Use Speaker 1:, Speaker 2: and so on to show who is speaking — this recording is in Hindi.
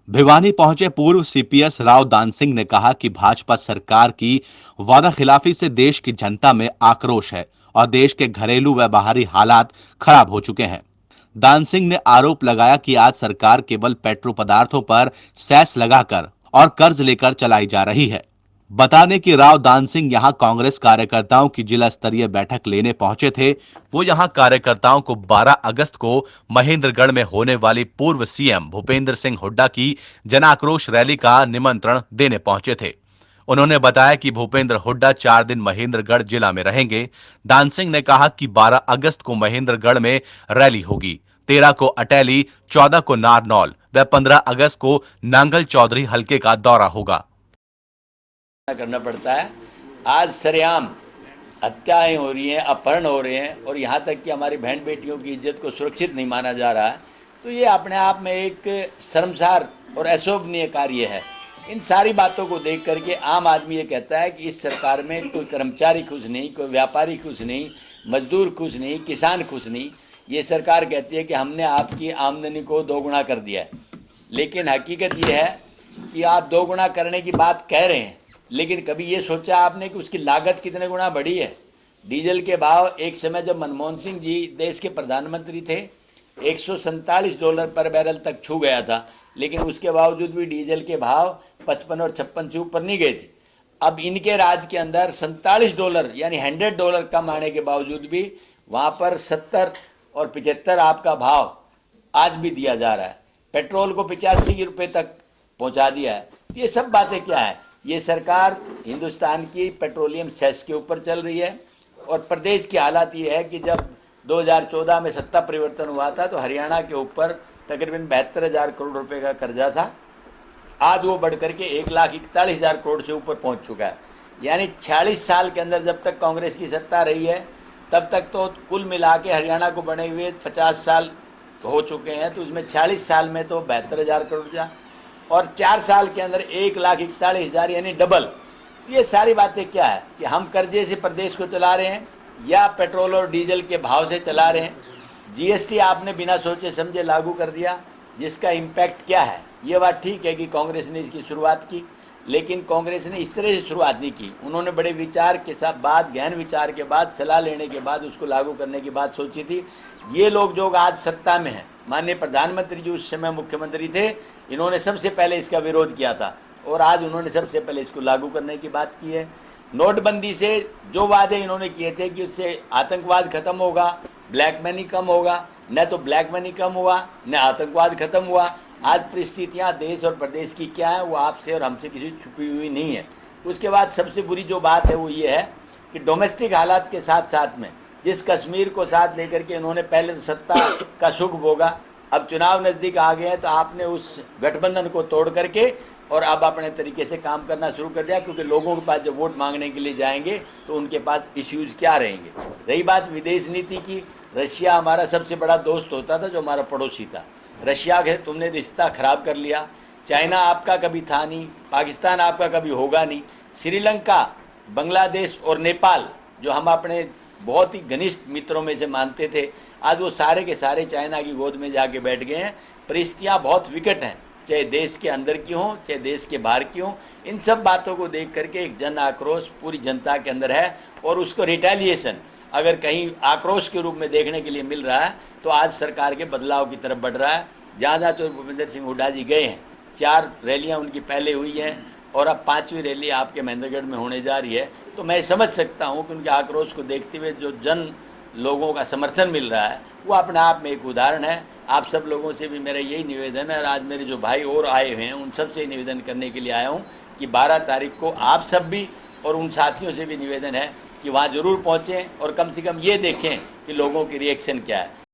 Speaker 1: भिवानी पहुंचे पूर्व सीपीएस राव दान सिंह ने कहा कि भाजपा सरकार की वादाखिलाफी से देश की जनता में आक्रोश है और देश के घरेलू व बाहरी हालात खराब हो चुके हैं। दान सिंह ने आरोप लगाया कि आज सरकार केवल पेट्रो पदार्थों पर सेस लगाकर और कर्ज लेकर चलाई जा रही है। बता दें कि राव दान सिंह यहां कांग्रेस कार्यकर्ताओं की जिला स्तरीय बैठक लेने पहुंचे थे। वो यहां कार्यकर्ताओं को 12 अगस्त को महेंद्रगढ़ में होने वाली पूर्व सीएम भूपेंद्र सिंह हुड्डा की जन आक्रोश रैली का निमंत्रण देने पहुंचे थे। उन्होंने बताया कि भूपेंद्र हुड्डा 4 दिन महेंद्रगढ़ जिला में रहेंगे। दान सिंह ने कहा कि 12 अगस्त को महेंद्रगढ़ में रैली होगी, 13 को अटैली, 14 को नारनौल व 15 अगस्त को नांगल चौधरी हल्के का दौरा होगा।
Speaker 2: करना पड़ता है। आज सरेआम हत्याएं हो रही हैं, अपहरण हो रहे हैं और यहाँ तक कि हमारी बहन बेटियों की इज्जत को सुरक्षित नहीं माना जा रहा है, तो ये अपने आप में एक शर्मसार और अशोभनीय कार्य है। इन सारी बातों को देख करके आम आदमी ये कहता है कि इस सरकार में कोई कर्मचारी खुश नहीं, कोई व्यापारी खुश नहीं, मजदूर खुश नहीं, किसान खुश नहीं। ये सरकार कहती है कि हमने आपकी आमदनी को दोगुना कर दिया है, लेकिन हकीकत ये है कि आप दोगुना करने की बात कह रहे हैं, लेकिन कभी ये सोचा आपने कि उसकी लागत कितने गुना बढ़ी है। डीजल के भाव एक समय जब मनमोहन सिंह जी देश के प्रधानमंत्री थे $147 पर बैरल तक छू गया था, लेकिन उसके बावजूद भी डीजल के भाव 55 और 56 से ऊपर नहीं गए थे। अब इनके राज के अंदर $47 यानी $100 कम आने के बावजूद भी वहाँ पर 70 और 75 आपका भाव आज भी दिया जा रहा है। पेट्रोल को 85 रुपये तक पहुँचा दिया है। ये सब बातें क्या है? ये सरकार हिंदुस्तान की पेट्रोलियम सेस के ऊपर चल रही है और प्रदेश की हालत ये है कि जब 2014 में सत्ता परिवर्तन हुआ था तो हरियाणा के ऊपर तकरीबन 72,000 करोड़ रुपए का कर्जा था। आज वो बढ़ करके 1,41,000 करोड़ से ऊपर पहुंच चुका है। यानी 46 साल के अंदर जब तक कांग्रेस की सत्ता रही है तब तक तो कुल मिला के हरियाणा को बने हुए 50 साल हो चुके हैं, तो उसमें 46 साल में तो 72,000 करोड़ था और 4 साल के अंदर 1,41,000 यानी डबल। ये सारी बातें क्या है कि हम कर्जे से प्रदेश को चला रहे हैं या पेट्रोल और डीजल के भाव से चला रहे हैं। जीएसटी आपने बिना सोचे समझे लागू कर दिया, जिसका इम्पैक्ट क्या है। ये बात ठीक है कि कांग्रेस ने इसकी शुरुआत की, लेकिन कांग्रेस ने इस तरह से शुरुआत नहीं की। उन्होंने बड़े विचार के साथ बाद, गहन विचार के बाद, सलाह लेने के बाद उसको लागू करने की बात सोची थी। ये लोग जो आज सत्ता में हैं, माननीय प्रधानमंत्री जी उस समय मुख्यमंत्री थे, इन्होंने सबसे पहले इसका विरोध किया था और आज उन्होंने सबसे पहले इसको लागू करने की बात की है। नोटबंदी से जो वादे इन्होंने किए थे कि उससे आतंकवाद खत्म होगा, ब्लैक मनी कम होगा, न तो ब्लैक मनी कम हुआ न आतंकवाद खत्म हुआ। आज परिस्थितियाँ देश और प्रदेश की क्या है वो आपसे और हमसे किसी छुपी हुई नहीं है। उसके बाद सबसे बुरी जो बात है वो ये है कि डोमेस्टिक हालात के साथ साथ में जिस कश्मीर को साथ लेकर के इन्होंने पहले तो सत्ता का सुख भोगा, अब चुनाव नज़दीक आ गए हैं तो आपने उस गठबंधन को तोड़ करके और अब अपने तरीके से काम करना शुरू कर दिया, क्योंकि लोगों के पास जब वोट मांगने के लिए जाएंगे तो उनके पास इश्यूज़ क्या रहेंगे। रही बात विदेश नीति की, रशिया हमारा सबसे बड़ा दोस्त होता था जो हमारा पड़ोसी था। रशिया के तुमने रिश्ता ख़राब कर लिया। चाइना आपका कभी था नहीं, पाकिस्तान आपका कभी होगा नहीं। श्रीलंका, बांग्लादेश और नेपाल जो हम अपने बहुत ही घनिष्ठ मित्रों में से मानते थे, आज वो सारे के सारे चाइना की गोद में जाके बैठ गए हैं। परिस्थितियाँ बहुत विकट हैं, चाहे देश के अंदर की हों चाहे देश के बाहर की हों। इन सब बातों को देख करके एक जन आक्रोश पूरी जनता के अंदर है और उसको रिटेलिएशन अगर कहीं आक्रोश के रूप में देखने के लिए मिल रहा है तो आज सरकार के बदलाव की तरफ बढ़ रहा है। जहाँ जहाँ तो भूपेंद्र सिंह हुड्डा जी गए हैं, 4 रैलियाँ उनकी पहले हुई हैं और अब 5वीं रैली आपके महेंद्रगढ़ में होने जा रही है, तो मैं समझ सकता हूँ कि उनके आक्रोश को देखते हुए जो जन लोगों का समर्थन मिल रहा है वो अपने आप में एक उदाहरण है। आप सब लोगों से भी मेरा यही निवेदन है और आज मेरे जो भाई और आए हुए हैं उन सब से निवेदन करने के लिए आया हूँ कि 12 तारीख को आप सब भी और उन साथियों से भी निवेदन है कि वहाँ ज़रूर पहुँचें और कम से कम ये देखें कि लोगों की रिएक्शन क्या है।